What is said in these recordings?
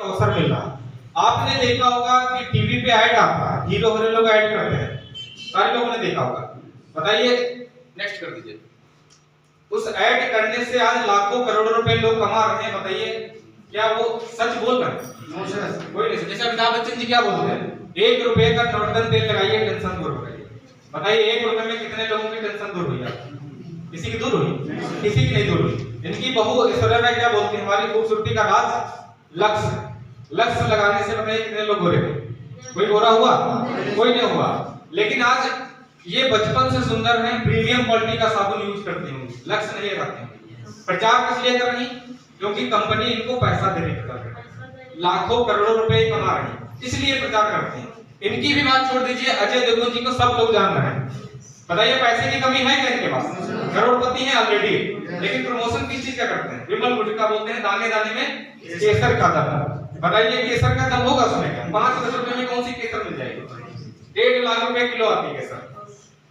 अवसर मिल रहा। आपने देखा होगा कि टीवी पे ऐड आता है, हीरो हीरो लोग ऐड करते हैं, सारे लोगों ने देखा होगा। बताइए, नेक्स्ट कर दीजिए। उस ऐड करने से आज लाखों करोड़ों रुपए लोग कमा रहे हैं। बताइए क्या वो सच बोल रहे हैं? कोई नहीं। जैसे अमिताभ बच्चन जी क्या बोलते हैं, 1 रुपए का नॉर्टन तेल लगाइए, टेंशन दूर हो गई। बताइए 1 रुपए में कितने लोगों की टेंशन दूर हुई? किसी की दूर हुई? किसी की नहीं दूर हुई। इनकी बहू ऐश्वर्या राय क्या बोलती है, हमारी खूबसूरती का राज लक्ष्य। लक्ष्य लगाने से बताइए कितने लोग गोरे हुए? कोई गोरा हुआ? कोई नहीं हुआ। लेकिन आज ये बचपन से सुंदर हैं, प्रीमियम क्वालिटी का साबुन यूज करती होंगी, लक्ष्य नहीं लगाते होंगे। प्रचार किस लिए कर रही? क्योंकि कंपनी इनको पैसा देने का कर रही है, लाखों करोड़ों रुपए कमा रही है, इसलिए प्रचार करते हैं। इनकी भी बात छोड़ दीजिए, अजय देवगन जी को सब लोग जान रहे हैं। बताइए पैसे की कमी है क्या इनके पास? करोड़पति हैं ऑलरेडी, लेकिन प्रमोशन किस चीज का करते हैं? विमल गुटखा बोलते हैं, दाने दाने में केसर का दम। बताइए केसर का दम होगा उसमें क्या? 5-10 रुपए में कौन सी केसर मिल जाएगी? 1.5 लाख रुपए किलो आती है केसर।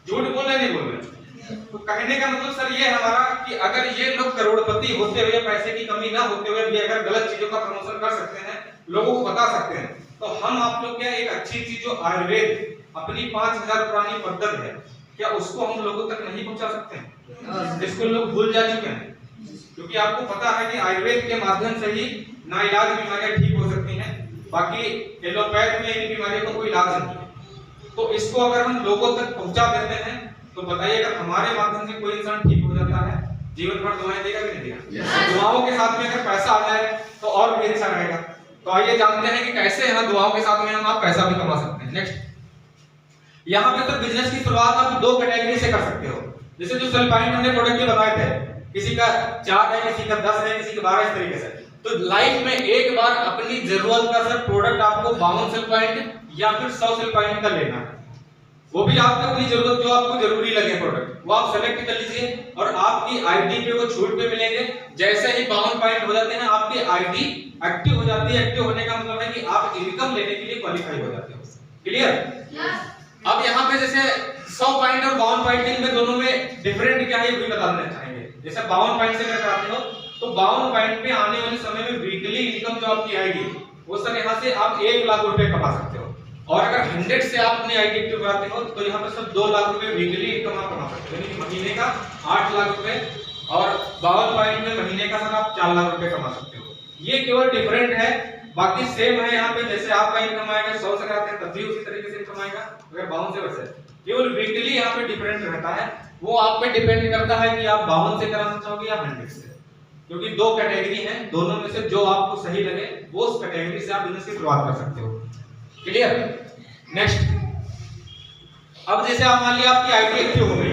झूठ बोल रहे नहीं बोल रहे? तो कहने का मतलब सर ये हमारा कि अगर ये लोग करोड़पति होते हुए, पैसे की कमी ना होते हुए भी अगर गलत चीजों का प्रमोशन कर सकते हैं, लोगों को बता सकते हैं, तो हम आप लोग क्या एक अच्छी चीज जो आयुर्वेद अपनी 5000 पुरानी पद्धति है, क्या उसको हम लोगों तक नहीं पहुंचा सकते हैं? जिसको लोग भूल जा चुके हैं। क्योंकि आपको पता है कि आयुर्वेद के माध्यम से ही नाइलाज बीमारियां ठीक हो सकती हैं, बाकी एलोपैथ में इन बीमारियों का कोई इलाज नहीं है। तो इसको अगर हम लोगों तक पहुंचा देते हैं तो बताइए, अगर हमारे माध्यम से कोई इंसान ठीक हो जाता है, जीवन भर दुआएं देगा कि नहीं देगा? दुआओं के साथ में अगर पैसा आ जाए तो और भी अच्छा रहेगा। तो आइए जानते हैं कि कैसे यहाँ दुआओं के साथ में हम आप पैसा भी कमा सकते हैं। नेक्स्ट, यहाँ पे तो बिजनेस की शुरुआत आप 2 कैटेगरी से कर सकते हो। जैसे जो सल्फाइन हमने प्रोडक्ट बताए थे, किसी का 4 है, किसी का 10 है, किसी का 12, इस तरीके से। तो लाइफ में एक बार अपनी जरूरत का सर प्रोडक्ट आपको 52 सल्फाइन या फिर 100 सल्फाइन का लेना है। वो भी आपको अपनी जरूरत, जो आपको जरूरी लगे प्रोडक्ट, वो आप सेलेक्ट कर लीजिए और आपकी आईडी पे वो छूट पे मिलेंगे। जैसे ही 52 पॉइंट हो जाते हैं, आपकी आईडी एक्टिव हो जाती है। एक्टिव होने का मतलब है कि आप इनकम लेने के लिए क्वालिफाई हो जाते हो। क्लियर? अब यहाँ पे जैसे 100 पॉइंट और 52 पॉइंट इनमें दोनों में डिफरेंट क्या है, ये भी बता देना चाहेंगे। जैसे 52 पॉइंट से अगर कराते हो तो 52 पॉइंट पे आने वाले समय में वीकली इनकम जो आपकी आएगी वो सर यहाँ से आप 1 लाख रुपए कमा सकते हो। और अगर 100 से आप अपनी आईडी एक्टिव कराते हो तो यहाँ पे सर 2 लाख रुपए वीकली इनकम आप कमा सकते हो, यानी महीने का 8 लाख रुपए, और 52 पॉइंट में महीने का सर आप 4 लाख रुपए कमा सकते हो। ये केवल डिफरेंट है, बाकी सेम है। यहाँ पे जैसे आपका इनकम आएगा 100 से कराते हैं तब भी उसी तरीके से इनकम आएगा, अगर 52 से वैसे केवल वीकली यहाँ पे डिफरेंट रहता है। वो आप पे डिपेंड करता है कि आप 52 से कराना चाहोगे या 100 से, क्योंकि 2 कैटेगरी हैं, दोनों में से जो आपको सही लगे वो उस कैटेगरी से आप बिजनेस की शुरुआत कर सकते हो। क्लियर? नेक्स्ट, अब जैसे आप मान लिया आपकी आईडी एक्टिव हो गई,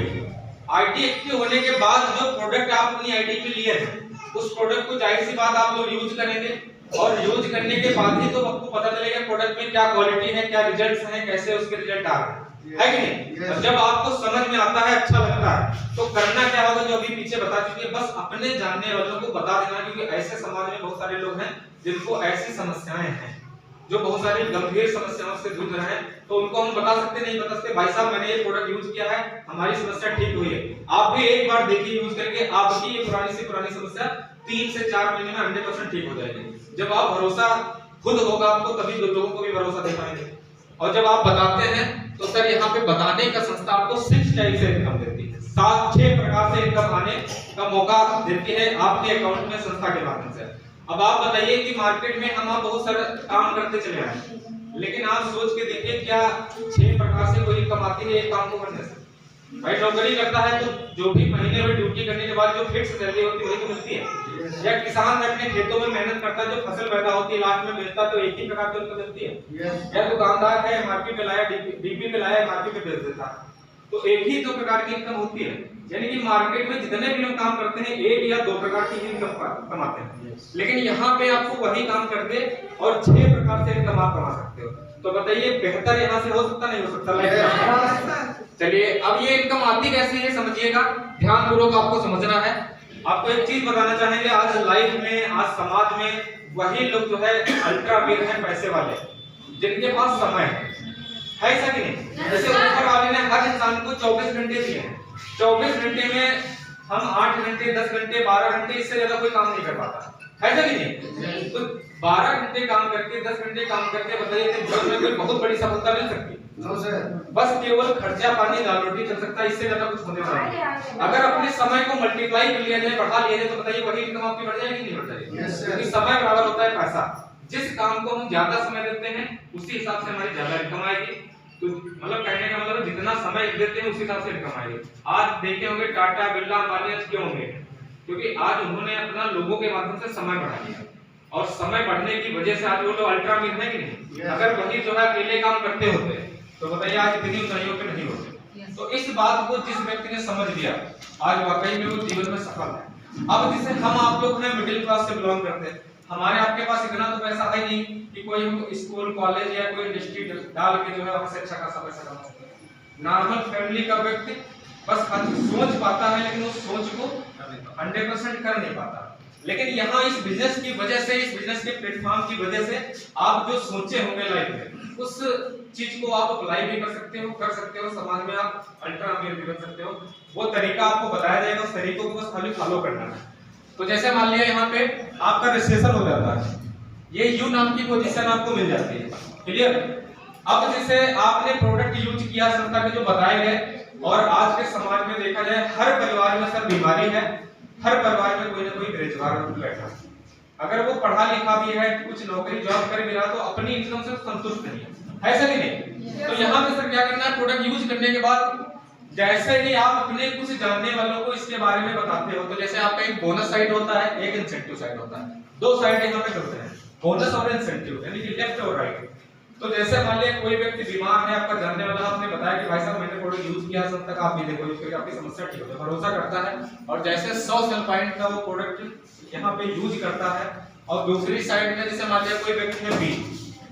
आईडी एक्टिव होने के बाद जो प्रोडक्ट आप अपनी आईडी पे लिए हैं उस प्रोडक्ट को जाहिर सी बात आप लोग यूज करेंगे, और यूज करने के बाद ही तो आपको पता चलेगा प्रोडक्ट में क्या क्वालिटी है, क्या रिजल्ट्स हैं, कैसे उसके रिजल्ट आ रहे हैं, है कि नहीं? और जब आपको समझ में आता है, अच्छा लगता है, तो करना क्या होगा, जो अभी पीछे बता चुके हैं, बस अपने जानने वालों को बता देना। क्योंकि ऐसे समाज में बहुत सारे लोग हैं जिनको ऐसी समस्याएं हैं, जो बहुत सारी गंभीर समस्याओं से जूझ रहे हैं, तो उनको हम बता सकते नहीं, बता सकते भाई साहब मैंने ये प्रोडक्ट यूज किया है, हमारी समस्या ठीक हुई है। आप भी एक बार देखिए यूज करके, आपकी ये पुरानी से पुरानी समस्या 3 से 4 महीने में 100% ठीक हो जाएगी। जब आप भरोसा खुद होगा आपको, तभी लोगों को भी भरोसा दे पाएंगे। और जब आप बताते हैं तो सर यहाँ पे बताने का संस्था आपको 6 टाइप से इनकम देती है, 6 प्रकार से इनकम आने का मौका देती है आपके अकाउंट में संस्था के माध्यम से। अब आप बताइए कि मार्केट में हम आप बहुत सारे काम करते चले आए, लेकिन आप सोच के देखिए क्या 6 प्रकार से कोई इनकम आती है एक काम को करने से? भाई नौकरी करता है तो जो भी महीने में ड्यूटी करने के बाद जो फिक्स सैलरी होती है वही तो मिलती है। या किसान अपने खेतों में मेहनत करता है, जो फसल पैदा होती है लास्ट में बेचता है, तो एक ही प्रकार की इनकम मिलती है। या दुकानदार है, एमआरपी पे लाया, डीपी पे लाया, एमआरपी पे बेच देता है, तो एक ही 2 प्रकार की इनकम होती है। यानी कि मार्केट में जितने भी हम काम करते हैं 1 या 2 प्रकार की इनकम कमाते हैं, लेकिन यहाँ पे आपको वही काम करके और 6 प्रकार से इनकम आप कमा सकते हो। तो बताइए बेहतर यहाँ से हो सकता नहीं हो सकता? चलिए अब ये इनकम आती कैसे है समझिएगा, ध्यान पूर्वक आपको समझना है। आपको एक चीज बताना चाहेंगे, आज लाइफ में, आज समाज में वही लोग जो है अल्ट्रा वीर हैं, पैसे वाले, जिनके पास समय है ऐसा कि नहीं? जैसे ऊपर वाले ने हर इंसान को 24 घंटे दिए हैं, 24 घंटे में हम 8 घंटे, 10 घंटे, 12 घंटे, इससे ज्यादा कोई काम नहीं कर पाता। है कि नहीं? तो 12 घंटे काम करके 10 घंटे काम करके बताइए जीवन में कोई बहुत बड़ी सफलता मिल सकती है? बस केवल खर्चा पानी दाल रोटी चल सकता है, इससे ज्यादा कुछ होने वाला नहीं। अगर अपने समय को मल्टीप्लाई कर लिया जाए, बढ़ा लिया जाए, तो बताइए वही इनकम आपकी बढ़ जाएगी नहीं बढ़ जाएगी? क्योंकि समय बराबर होता है पैसा। जिस काम को हम ज्यादा समय देते हैं उसी हिसाब से हमारी ज्यादा इनकम आएगी। तो मतलब कहने का मतलब जितना समय देते हैं उसी हिसाब से इनकम आएगी। आज देखे होंगे टाटा बिरला अंबानी आज क्यों होंगे? क्योंकि आज उन्होंने अपना लोगों के माध्यम से समय बढ़ा दिया, और समय बढ़ने की वजह से आज वो लोग अल्ट्रा अमीर है कि नहीं? अगर वही जो है अकेले काम करते होते तो बताइए आज इतनी ऊंचाइयों पे नहीं होते। तो इस बात को जिस व्यक्ति ने समझ लिया आज वाकई में वो जीवन में सफल है। अब जिसे हम आप लोग हैं मिडिल क्लास से बिलोंग करते हैं, हमारे आपके पास इतना तो पैसा है नहीं कि कोई हम स्कूल कॉलेज या कोई इंडस्ट्री डाल के जो है हमसे अच्छा खासा पैसा कमा सकते हैं। नॉर्मल फैमिली का व्यक्ति बस सोच पाता है, लेकिन उस सोच को 100% कर नहीं पाता। लेकिन यहाँ इस बिजनेस की वजह से, इस बिजनेस के प्लेटफॉर्म की वजह से आप जो सोचे होंगे लाइफ में उस चीज को आप अप्लाई भी कर सकते हो, समाज में आप अल्ट्रा अमीर भी बन सकते हो। वो तरीका आपको बताया जाएगा, उस तरीकों को बस खाली फॉलो करना है। तो जैसे मान लिया यहाँ पे आपका रजिस्ट्रेशन हो जाता है, ये यू नाम की पोजीशन आपको मिल जाती है, क्लियर? अब जैसे आपने प्रोडक्ट यूज किया संस्था के जो बताए गए, और आज के समाज में देखा जाए हर परिवार में सर बीमारी है, हर परिवार में कोई ना कोई बेरोजगार बैठा है। अगर वो पढ़ा लिखा भी है, कुछ नौकरी जॉब कर भी रहा, तो अपनी इनकम से संतुष्ट नहीं है, ऐसा नहीं? तो यहाँ पे सर क्या करना है, प्रोडक्ट यूज करने के बाद जैसे ही आप अपने कुछ जानने वालों को इसके बारे में बताते हो, तो जैसे आपका एक बोनस साइड होता है, एक इंसेंटिव साइड होता है, दो साइड यहाँ पे होते हैं, बोनस और इंसेंटिव, यानी कि लेफ्ट और राइट। तो जैसे मान लिया कोई व्यक्ति बीमार है, आपका जानने वाला आपने बताया कि भाई साहब मैंने प्रोडक्ट यूज किया, सब तक आप भी देखो यूज करके आपकी समस्या ठीक हो जाए, भरोसा करता है, और जैसे 100 सेल पॉइंट का वो प्रोडक्ट यहाँ पे यूज करता है। और दूसरी साइड में जैसे मान लिया कोई व्यक्ति है बी,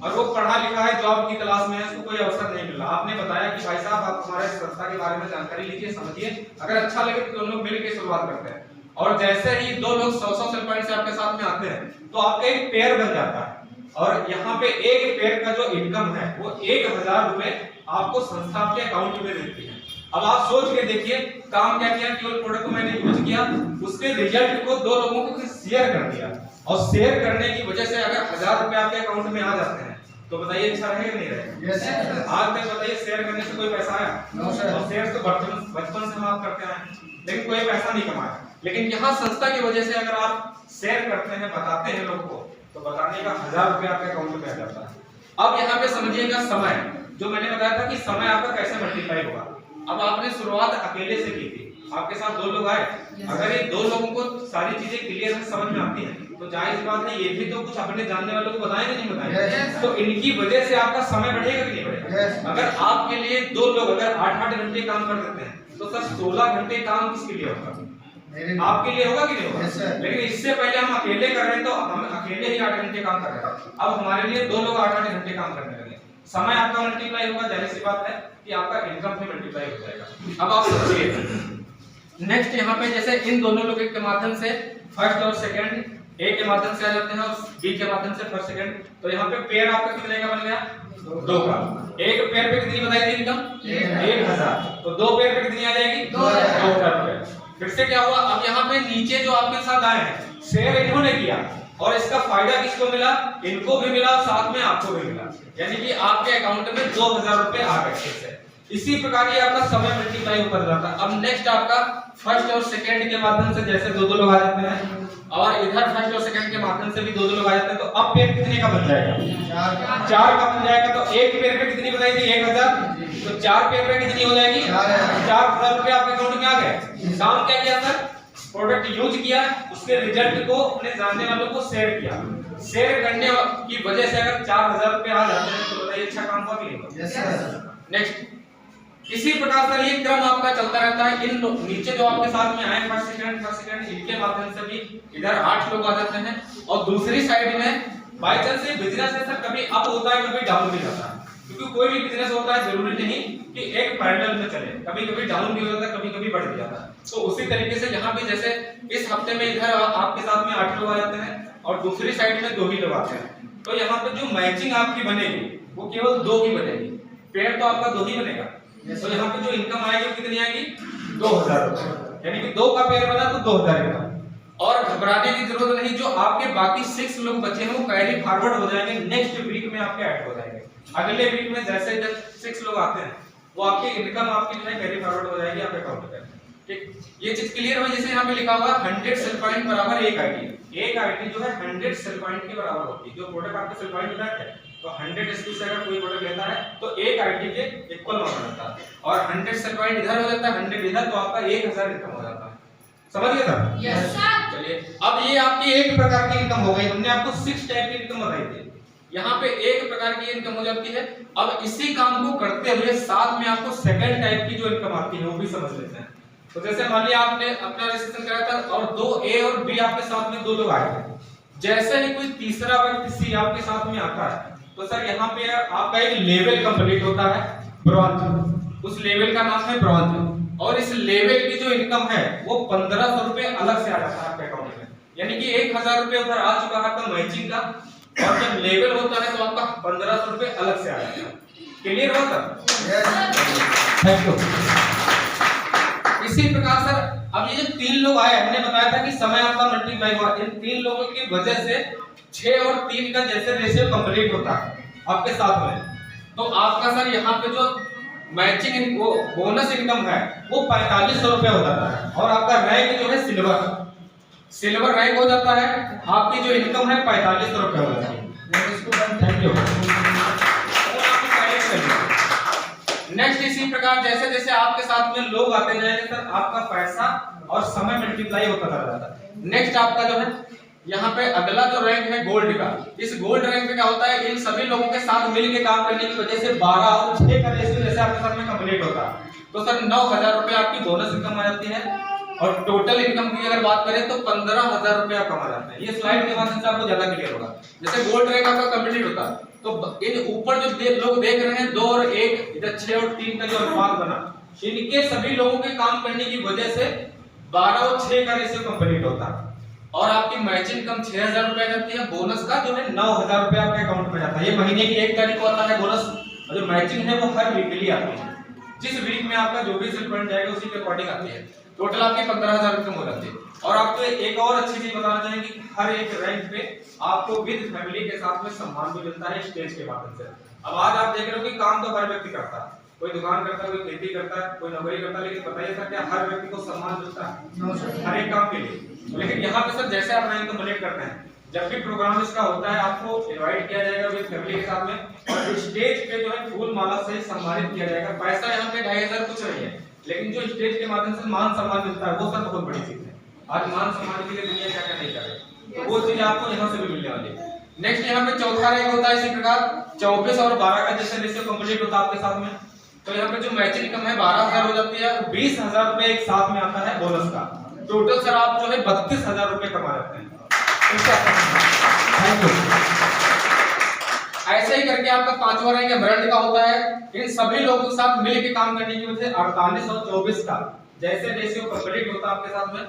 और वो पढ़ा लिखा है, जॉब की तलाश में है, उसको कोई अवसर नहीं मिल रहा, आपने बताया कि भाई साहब आप हमारे संस्था के बारे में जानकारी लीजिए, समझिए, अगर अच्छा लगे तो दोनों लोग मिलकर शुरुआत करते हैं। और जैसे ही दो लोग 100 सेल पॉइंट से आपके साथ में आते हैं तो आपका एक पेयर बन जाता है, और यहाँ पे एक पेयर का जो इनकम है वो 1000 रुपए आपको संस्था के अकाउंट में देती है। अब आप सोच के देखिए काम क्या किया, केवल प्रोडक्ट को मैंने यूज किया, उसके रिजल्ट को 2 लोगों को शेयर कर दिया, और शेयर करने की वजह से अगर 1000 रुपए आपके अकाउंट में आ जाते हैं तो बताइए अच्छा रहेगा नहीं रहेगा? yes, आज तक बताइए शेयर करने से कोई पैसा आया? no, और शेयर तो बचपन से हम आप करते हैं, लेकिन कोई पैसा नहीं कमाया। लेकिन यहाँ संस्था की वजह से अगर आप शेयर करते हैं, बताते हैं लोगों को, तो बताने का 1000 रुपए आपके अकाउंट में आ जाता है। अब यहाँ पे समझिएगा समय, जो मैंने बताया था कि समय आपका कैसे मल्टीप्लाई होगा। अब आपने शुरुआत अकेले से की थी, आपके साथ 2 लोग आए, अगर ये 2 लोगों को सारी चीजें क्लियर समझ में आती हैं तो जाहिर बात है ये भी तो कुछ अपने जानने वालों को बताएंगे नहीं बताएंगे? तो इनकी वजह से आपका समय बढ़ेगा कि नहीं बढ़ेगा? अगर आपके लिए 2 लोग अगर 8-8 घंटे काम कर देते हैं तो सर 16 घंटे काम किसके लिए होगा? आपके लिए होगा कि नहीं होगा? लेकिन इससे पहले हम अकेले कर रहे हैं तो हम अकेले ही 8 घंटे काम कर रहे हैं, अब हमारे लिए 2 लोग 8-8 घंटे काम करने लगे, समय आपका मल्टीप्लाई होगा, जाहिर सी बात है कि आपका इनकम भी मल्टीप्लाई हो जाएगा। अब आप सोचिए नेक्स्ट यहाँ पे जैसे इन दोनों लोगों के माध्यम से फर्स्ट और सेकंड, ए के माध्यम से आ जाते हैं और बी के माध्यम से फर्स्ट सेकंड, तो यहाँ पे पेयर आपका कितने का बन गया? 2 का। एक पेयर पे कितनी बताई थी इनकम? 1000, तो 2 पेयर पे कितनी आ जाएगी? 2000 रुपए। फिर से क्या हुआ, अब यहाँ पे नीचे जो आपके साथ आए हैं शेयर इन्होंने किया, और इसका फायदा किसको मिला? इनको भी मिला, साथ में आपको भी मिला, यानी कि आपके अकाउंट में 2000 रुपए आ गए। इसी प्रकार ये आपका समय मल्टीप्लाई होकर जाता है। अब नेक्स्ट आपका फर्स्ट और सेकंड के माध्यम से जैसे 2 लोग आ जाते हैं, और इधर फर्स्ट और सेकंड के माध्यम से भी 2 लोग आ जाते हैं, तो अब पेयर कितने का बन जाएगा? 4 का बन जाएगा। तो एक पेयर पे कितनी बताई थी? 1000, तो 4 पेयर पे कितनी हो जाएगी? 4000 रुपए आपके अकाउंट में आ गए। काम क्या किया सर? प्रोडक्ट यूज किया, उसके रिजल्ट को अपने जानने वालों को शेयर किया, शेयर करने की वजह से अगर 4000 रुपए आ जाते हैं तो बताइए अच्छा काम हुआ कि नहीं हुआ? नेक्स्ट इसी प्रकार से ये क्रम आपका चलता रहता है। इन नीचे जो आपके साथ में आए फर्स्ट सेकंड इनके माध्यम से भी इधर 8 लोग आ जाते हैं, और दूसरी साइड में बाय चांस ये बिजनेस है सर, कभी अप होता है कभी डाउन भी जाता है, क्योंकि कोई भी बिजनेस होता है जरूरी नहीं कि एक पैरेलल में चले, कभी कभी डाउन भी हो जाता है, कभी कभी बढ़ भी जाता है। तो उसी तरीके से यहाँ भी जैसे इस हफ्ते में इधर आपके साथ में 8 लोग आ जाते हैं और दूसरी साइड में 2 ही लोग आते हैं, तो यहाँ पे जो मैचिंग आपकी बनेगी वो केवल 2 की बनेगी, पेयर तो आपका 2 ही बनेगा। तो यहाँ पे जो इनकम आएगी वो कितनी आएगी? 2000 रुपए, यानी कि 2 का पेयर बना तो 2000 इनकम। और घबराने की जरूरत नहीं, जो आपके बाकी 6 लोग बचे हैं वो कैरी फॉरवर्ड हो जाएंगे, नेक्स्ट वीक में आपके ऐड हो जाएंगे। अगले वीक में जैसे जब 6 लोग आते हैं वो आपकी इनकम आपकी जो है कैरी फॉरवर्ड हो जाएगी आपके अकाउंट में। ठीक, ये चीज क्लियर हो। जैसे यहाँ पे लिखा हुआ 100 सेल पॉइंट बराबर एक आईडी। एक आईडी जो है 100 सेल पॉइंट के बराबर होती है। जो प्रोडक्ट आपके सेल पॉइंट होता है तो 100 एसपी से अगर कोई प्रोडक्ट लेता है तो एक आईडी के इक्वल माना जाता है, और 100 सेल पॉइंट इधर हो जाता है 100 इधर, तो आपका 1000 इनकम हो जाता है। समझ गए सर? Yes sir. चलिए, अब ये आपकी एक प्रकार की इनकम हो गई। हमने आपको 6 टाइप की इनकम बताई थी, यहाँ पे एक प्रकार की इनकम हो जाती है। अब इसी काम को करते हुए साथ में आपको सेकंड टाइप की जो इनकम आती है वो भी समझ लेते हैं। तो जैसे मान लिया आपने अपना रजिस्ट्रेशन कराया था और 2 ए और बी आपके साथ में 2 लोग आए थे, जैसे ही कोई तीसरा व्यक्ति सी आपके साथ में आता है तो सर यहाँ पे आपका एक लेवल कंप्लीट होता है, ब्रॉन्ज। उस लेवल का नाम है ब्रॉन्ज, और इस लेवल की जो इनकम है वो 1500 रुपए अलग से आ जाता है आपके अकाउंट में। यानी कि 1000 रुपए उधर आ चुका है आपका मैचिंग का, और जब लेवल होता है तो आपका 1500 रुपए अलग से आ जाता है। क्लियर हुआ सर? Thank you. इसी प्रकार सर अब ये जो 3 लोग आए, हमने बताया था कि समय आपका मल्टीप्लाई हुआ, इन 3 लोगों की वजह से 6 और 3 का जैसे रेशियो कंप्लीट होता है आपके साथ में, तो आपका सर यहाँ पे जो मैचिंग वो बोनस इनकम है वो 4500 रुपए हो जाता है, और आपका रैंक जो है सिल्वर रैंक हो जाता है। आपकी जो इनकम है 4500 रुपए हो जाती है। Thank you. नेक्स्ट इसी प्रकार जैसे जैसे आपके साथ में लोग आते जाएंगे सर आपका पैसा और समय मल्टीप्लाई होता जाता है। नेक्स्ट आपका जो है यहाँ पे अगला जो रैंक है गोल्ड का, इस गोल्ड रैंक पे क्या होता है, इन सभी लोगों के साथ मिलकर काम करने की वजह से 12 और 6 का रेशियो जैसे आपके साथ में कंप्लीट होता है, तो सर 9000 रुपए आपकी बोनस इनकम आ जाती है, और टोटल इनकम की अगर बात करें तो 15000 रुपए आप कमा जाते हैं। ये स्लाइड के माध्यम से आपको ज्यादा क्लियर होगा। जैसे गोल्ड रैंक आपका कंप्लीट होता है तो इन ऊपर जो लोग देख रहे हैं 2 और 1, इधर 6 और 3 का जो अनुपात बना, इनके सभी लोगों के काम करने की वजह से 12 और 6 का रेशियो कंप्लीट होता है, और आपकी मैचिंग इनकम 6000 रुपए जाती है। बोनस का जो है 9000 रुपए आपके अकाउंट में जाता है। ये महीने की 1 तारीख को आता है बोनस, और जो मैचिंग है वो हर वीकली आती है। जिस वीक में आपका जो भी सेल पॉइंट जाएगा उसी के अकॉर्डिंग आती है। टोटल आपकी 15000 इनकम हो जाती है। और आपको एक और अच्छी चीज बताना चाहेंगे कि हर एक रैंक पे आपको विद फैमिली के साथ में सम्मान भी मिलता है स्टेज के माध्यम से। अब आज आप देख रहे हो कि काम तो हर व्यक्ति करता है, कोई दुकान करता है, कोई खेती करता है, कोई नौकरी करता है, लेकिन बताइए सर क्या हर व्यक्ति को सम्मान मिलता है हर एक काम के लिए? लेकिन यहाँ पे सर जैसे आप रैंक कंप्लीट करते हैं, जब भी प्रोग्राम इसका होता है आपको इनवाइट किया जाएगा विद फैमिली के साथ में, और स्टेज पे जो है फूल माला से सम्मानित किया जाएगा। पैसा यहाँ पे 2500 कुछ नहीं है, लेकिन जो स्टेज के माध्यम से मान सम्मान मिलता है वो सर बहुत बड़ी चीज है। आज मान सम्मान के लिए दुनिया क्या क्या नहीं कर रही, तो वो चीज आपको यहाँ से भी मिलने वाली है। नेक्स्ट यहाँ पे चौथा रैंक होता है इसी प्रकार 24 और 12 का जैसे रेशियो कंप्लीट होता है आपके साथ में, तो यहाँ पे जो मैचिंग इनकम है 12000 हो जाती है, 20000 रुपए एक साथ में आता है बोनस का। टोटल सर आप जो है 32000 रुपए कमा लेते हैं। Thank you. ऐसे ही करके आपका 5वां रैंक एमरल्ड का होता है। इन सभी लोगों के साथ मिलकर काम करने की वजह से 48 और 24 का जैसे रेशियो कंप्लीट होता है आपके साथ में,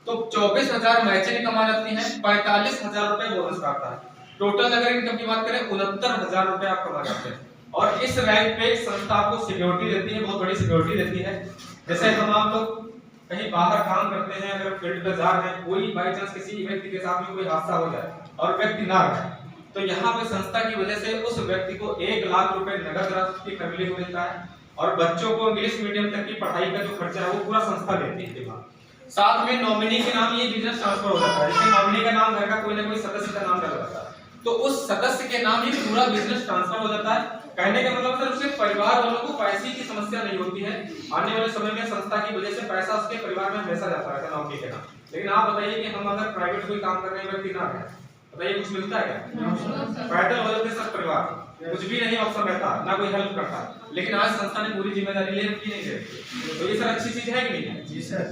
तो 24000 मैचिंग इनकम आ जाती है, 45000 रुपए बोनस का आता है। टोटल अगर इनकम की बात करें 69000 रुपए आप कमा जाते हैं। और इस रैंक पे संस्था आपको सिक्योरिटी देती है, बहुत बड़ी सिक्योरिटी देती है। जैसे हम आप लोग कहीं बाहर काम करते हैं, अगर फील्ड पे जा रहे हैं, कोई बाई चांस किसी व्यक्ति के साथ में कोई हादसा हो जाए और व्यक्ति ना रहे, तो यहाँ पे संस्था की वजह से उस व्यक्ति को 1 लाख रुपए नगद राशि की फैमिली को मिलता है, और बच्चों को इंग्लिश मीडियम तक की पढ़ाई का जो खर्चा है वो पूरा संस्था देती है। साथ में नॉमिनी के नाम ये बिजनेस ट्रांसफर हो जाता है। जैसे नॉमिनी का नाम घर का कोई ना कोई सदस्य का नाम डल जाता है, तो उस सदस्य के नाम ही पूरा बिजनेस ट्रांसफर हो जाता है। कहने का मतलब सर उसके परिवार वालों को पैसे की समस्या नहीं होती है। आने वाले समय में संस्था की वजह से पैसा उसके परिवार में हमेशा जाता है नौकरी के नाम। लेकिन आप बताइए कि हम अगर प्राइवेट कोई काम कर रहे हैं, व्यक्ति ना है, बताइए कुछ मिलता है क्या? पैदल हो जाते सब परिवार, कुछ भी नहीं ऑप्शन रहता, ना कोई हेल्प करता। लेकिन आज संस्था ने पूरी जिम्मेदारी ले रखी नहीं ले, तो ये सर अच्छी चीज है कि नहीं है? जी सर।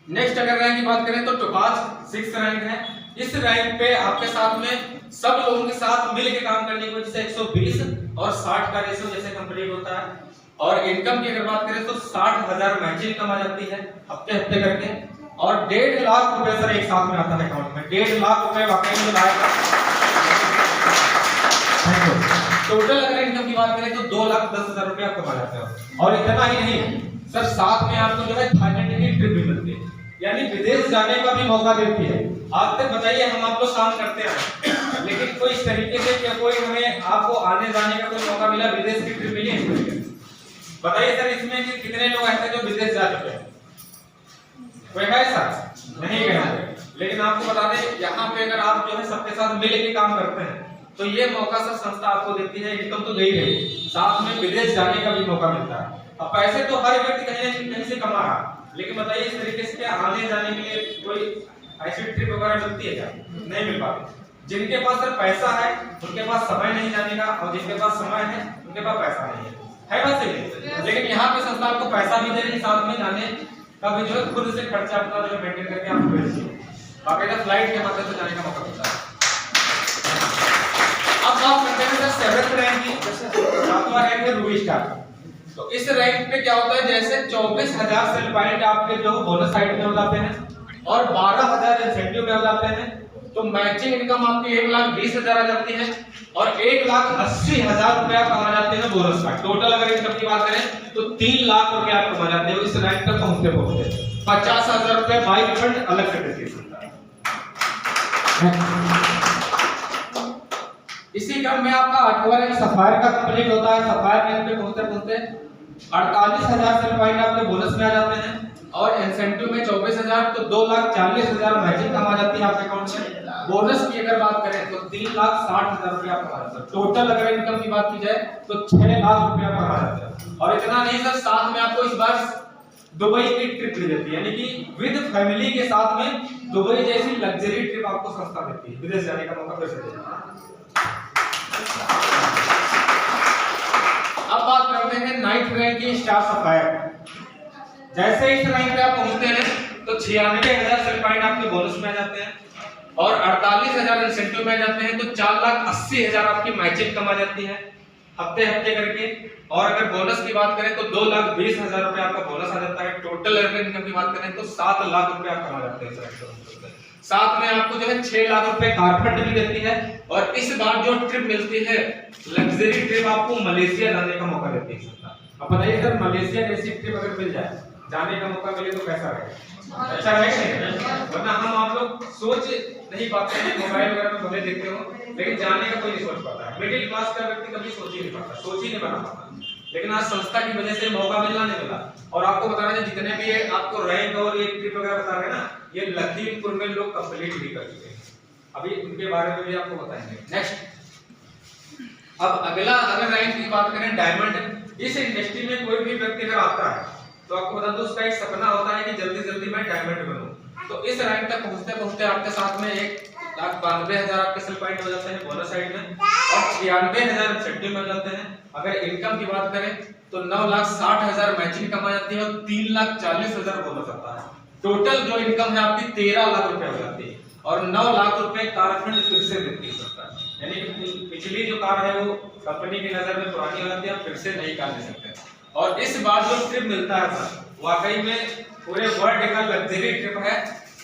नेक्स्ट अगर रैंक की बात करें तो टोपाज 6 रैंक है। इस रैंक पे आपके साथ में सब लोगों के साथ मिलकर काम करने की वजह से 120 और 60 का रेशियो जैसे कंप्लीट होता है। और इनकम की अगर बात करें तो 60000 मैचिंग इनकम आ जाती है हफ्ते हफ्ते करके, और 1.5 लाख रुपए सर एक साथ में आता है अकाउंट में। 1.5 लाख रुपए वाकई में लाएगा। टोटल अगर इनकम की बात करें तो 2,10,000 रुपए आप कमा जाते हो। और इतना ही नहीं सर, साथ में आपको जो है थाईलैंड की ट्रिप भी मिलती है, यानी विदेश जाने का भी मौका देती है। आप तक बताइए, हम आप लोग काम करते हैं, लेकिन कोई इस तरीके से क्या कोई हमें आपको आने जाने का कोई मौका मिला, विदेश की ट्रिप मिली है? बताइए सर, इसमें कि कितने लोग ऐसे जो विदेश जा चुके हैं? कोई है ऐसा? नहीं है। लेकिन आपको बता दें, यहाँ पे अगर आप जो है सबके साथ मिल के काम करते हैं तो ये मौका सर संस्था आपको देती है, इनकम तो दे ही रही, साथ में विदेश जाने का भी मौका मिलता है। अब पैसे तो हर व्यक्ति कहीं से कमा रहा, लेकिन बताइए इस तरीके से क्या आने जाने के लिए कोई ऐसी ट्रिप वगैरह मिलती है क्या? नहीं मिल पाती। जिनके पास सर पैसा है उनके पास समय नहीं जाने का, और जिनके पास समय है उनके पास पैसा नहीं है बात सही। लेकिन यहाँ पे संस्था आपको पैसा भी दे रही, साथ में जाने का भी जो है खुद से खर्चा अपना जो मेंटेन करके आप भेजिए, बाकायदा फ्लाइट के माध्यम से जाने का मौका मिलता है। अब बात करते हैं सर 7th रैंक की, 7वां रैंक है रूबी स्टार। तो इस रैंक पे क्या होता है, जैसे 24,000 सेल पॉइंट आपके जो बोनस साइड में हो जाते हैं और 12,000 इंसेंटिव में हो जाते हैं, तो मैचिंग इनकम आपकी 1,20,000 आ जाती है और 1,80,000 रुपया कमा जाते हैं बोनस का। टोटल अगर इनकम की बात करें तो 3 लाख रुपया आप कमा जाते हो इस रैंक तक पहुंचते 50,000 रुपया बाइक फंड अलग से देती है। इसी क्रम में आपका 8वां रैंक सफायर का कंप्लीट होता है। सफायर रैंक पे पहुंचते 48,000 सेल पॉइंट आपके बोनस में आ जाते हैं और इंसेंटिव में 24,000, तो 2,40,000 मैचिंग कम आ जाती है आपके अकाउंट में। बोनस की अगर बात करें तो 3,60,000 रुपया कमा जाते हैं। टोटल अगर इनकम की बात की जाए तो 6 लाख रुपया कमा जाते हैं। और इतना नहीं सर, साथ में आपको इस बार दुबई की ट्रिप दी जाती है, यानी कि विद फैमिली के साथ में दुबई जैसी लग्जरी ट्रिप आपको संस्था देती है, विदेश जाने का मौका फिर से देती है। अब बात करते हैं 9th रैंक की स्टार सफायर। जैसे इस रैंक पे आप पहुंचते हैं तो 96,000 सेल पॉइंट आपके बोनस में आ जाते हैं और 48,000 इंसेंटिव में आ जाते हैं, तो 4,80,000 आपकी मैचिंग कम आ जाती है हफ्ते हफ्ते करके। और अगर बोनस की बात करें तो 2,20,000 रुपए आपका बोनस आ जाता है। टोटल इनकम की बात करें तो 7 लाख रुपए आप कमा जाते हैं। साथ में आपको जो है 6 लाख रुपए कारफंड भी देती है। और इस बार जो ट्रिप मिलती है लग्जरी ट्रिप, आपको मलेशिया जाने का मौका देती है। अब बताइए सर, मलेशिया जैसी ट्रिप अगर मिल जाए, जाने का मौका मिले तो कैसा रहेगा? अच्छा रहेगा। वरना हम आप लोग सोच नहीं पाते हैं, मोबाइल वगैरह में भले देखते हो, लेकिन जाने का कोई नहीं सोच पाता है। मिडिल क्लास का व्यक्ति कभी सोच ही नहीं पाता, सोच ही नहीं बना पाता। लेकिन आज संस्था की वजह से मौका मिलना नहीं मिला। और आपको बता रहे हैं जितने भी आपको रैंक और ये ट्रिप वगैरह बता रहे हैं ना, ये लखीमपुर में लोग कंप्लीट भी कर चुके हैं। अभी उनके बारे में भी आपको बताएंगे। नेक्स्ट, अब अगला अगर रैंक की बात करें डायमंड। इस इंडस्ट्री में कोई भी व्यक्ति अगर आता है तो आपको बता दो उसका एक सपना होता है कि जल्दी जल्दी मैं डायमंड बनूं। तो इस रैंक तक पहुंचते पहुंचते आपके साथ में 1,92,000 आपके सेल पॉइंट हो जाते हैं बोनस साइड में और 96,000 इंसेंटिव मिल जाते हैं। अगर इनकम की बात करें तो 9,60,000 मैचिंग कमा जाती है और 3,40,000 बोनस आता है। टोटल जो इनकम है आपकी 13 लाख रुपए हो जाती है और 9 लाख रुपए कारफंड फिर से देती है सरकार। यानी कि पिछली जो कार है वो कंपनी की नजर में पुरानी हो जाती है, फिर से नई कार ले सकते हैं। और इस बार जो ट्रिप मिलता है सर, वाकई में पूरे वर्ल्ड का लग्जरी ट्रिप है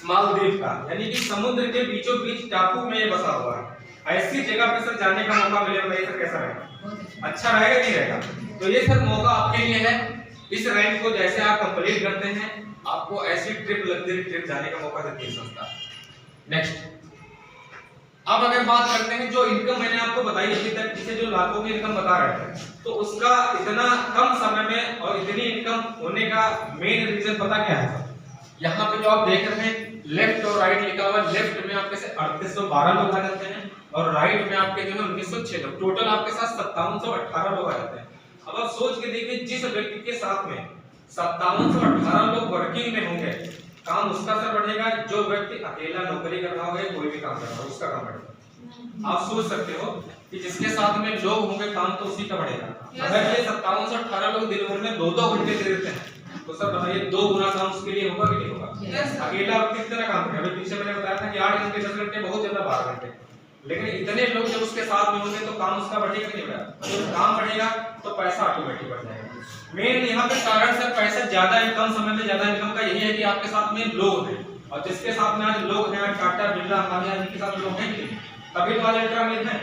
मालदीव का, यानी कि समुद्र के बीचों बीच टापू में बसा हुआ है। ऐसी जगह पे सर जाने का मौका मिले तो सर कैसा रहेगा? अच्छा रहेगा नहीं रहेगा? तो ये सर मौका आपके लिए है। इस रैंक को जैसे आप कंप्लीट करते हैं आपको ऐसी ट्रिप लग्जरी ट्रिप जाने का मौका देती है संस्था। नेक्स्ट, अब अगर बात करते हैं जो इनकम मैंने आपको बताई अभी तक, जिसे जो लाखों की इनकम बता रहे थे, तो उसका इतना कम समय में और इतनी इनकम होने का मेन रीजन पता क्या है? यहाँ पे जो आप देख रहे हैं लेफ्ट और राइट लिखा हुआ है। लेफ्ट में आपके से 3812 लोग आ जाते हैं और राइट में आपके जो है 1906 लोग। टोटल आपके साथ 5718 लोग आ जाते हैं। अब आप सोच के देखिए, जिस व्यक्ति के साथ में 5718 लोग वर्किंग में होंगे, काम उसका सर बढ़ेगा। जो व्यक्ति अकेला नौकरी कर रहा होगा, कोई भी काम कर रहा होगा, उसका काम बढ़ेगा। आप सोच सकते हो कि जिसके साथ में लोग होंगे काम तो उसी का बढ़ेगा। अगर ये 5718 लोग दिन भर में 2-2 घंटे दे देते हैं तो सर बताइए 2 गुना काम उसके लिए होगा कि नहीं होगा? अकेला व्यक्ति कितना काम करेगा? अभी पीछे मैंने बताया था कि 8 घंटे 10 घंटे बहुत ज्यादा 12 घंटे, लेकिन इतने लोग जब उसके साथ में होंगे तो काम उसका बढ़ेगा कि नहीं बढ़ेगा? जब काम बढ़ेगा तो पैसा ऑटोमेटिक बढ़ जाएगा। मेन यहाँ पे कारण सर पैसा ज्यादा कम समय में ज्यादा इनकम का यही है कि आपके साथ में लोग हैं। और जिसके साथ में आज लोग हैं, टाटा बिरला अंबानी जिनके साथ लोग हैं तभी तो आज अल्ट्रा अमीर हैं।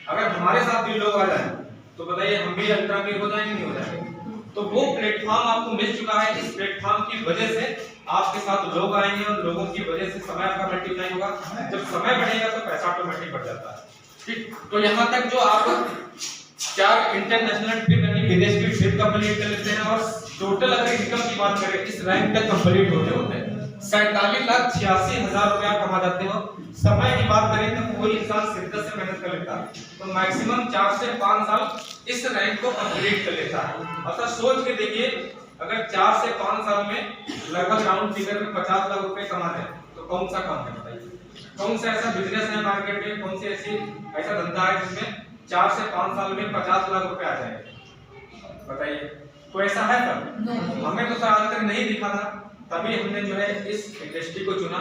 अगर हमारे साथ भी लोग आ जाए तो बताइए हम भी अल्ट्रा अमीर हो जाएंगे नहीं हो जाएंगे? तो वो प्लेटफॉर्म आपको मिल चुका है। इस प्लेटफॉर्म की वजह से आपके साथ लोग आएंगे और लोगों की वजह से समय आपका मल्टीप्लाई होगा। जब समय बढ़ेगा तो पैसा ऑटोमेटिक बढ़ जाता है। ठीक, तो यहाँ तक जो आप 4 इंटरनेशनल ट्रिप यानी विदेश की ट्रिप कंप्लीट कर लेते हैं और टोटल अगर इनकम की बात करें इस रैंक तक कंप्लीट होते होते 47,86,000 रुपया कमा जाते हो। समय की बात करें तो कोई इंसान शिद्दत से मेहनत कर लेता है तो मैक्सिमम 4 से 5 साल इस रैंक को कंप्लीट कर लेता है। अतः सोच के देखिए, अगर 4 से 5 साल में लगभग राउंड फिगर में 50 लाख रुपए कमाते हैं तो कौन सा काम है बताइए? कौन सा ऐसा बिजनेस है मार्केट में, कौन सी ऐसा धंधा है जिसमें 4 से 5 साल में 50 लाख रुपए आ जाएंगे? बताइए, कोई ऐसा है? पर हमें तो आज तक नहीं दिखा था, तभी हमने जो है इस इंडस्ट्री को चुना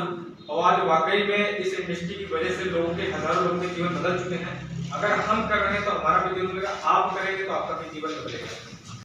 और आज वाकई में इस इंडस्ट्री की वजह से लोगों के हजारों लोगों के जीवन बदल चुके हैं। अगर हम कर रहे हैं तो हमारा भी जीवन बदलेगा, आप करेंगे तो आपका भी जीवन बदलेगा।